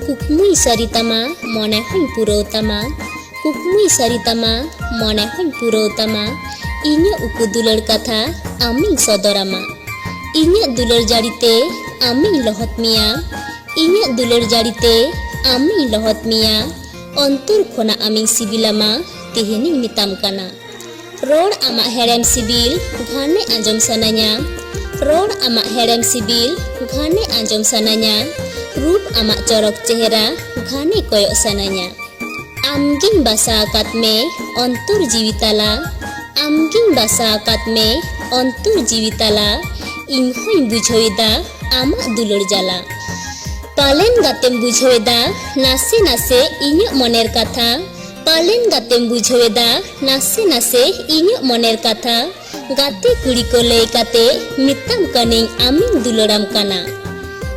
कुकमुई सारी तमा मने हई पुरो तमा कुकमुई सारी तमा मने हई पुरो तमा इन्या उकु दुलर कथा आमी सदरामा इन्या दुलर जाड़ीते आमी लहत मिया इन्या दुलर जाड़ीते आमी लहत मिया अंतर खोना आमी सिबिलामा तेहेनी मिताम काना रोड आमा हेरेम सिबिल घाने आंजम सनाया रोड आमा हेरेम सिबिल घाने आंजम सनाया रूप आमा चरक चेहरा घाने कोयो सनाया आमगिन बासा आकात में अंतर जीविताला आमगिन बासा आकात में अंतर जीविताला इनहोई बुझोएदा आमा दुलर जाला पालेन गातेम बुझोएदा नासे नासे इन्या मनेर कथा पालेन गातेम बुझोएदा नासे नासे इन्या मनेर कथा गाते कुड़ी को लेकाते मिताम कने आमी दुलराम काना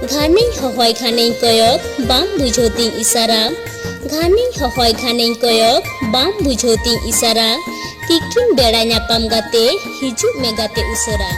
घाने हहय घाने कयक बाम बुझोती इशारा घाने हहय घाने कयक बाम बुझोती इशारा तिकिन बेड़ा न्यापाम गाते हिजुग में गाते उसरा।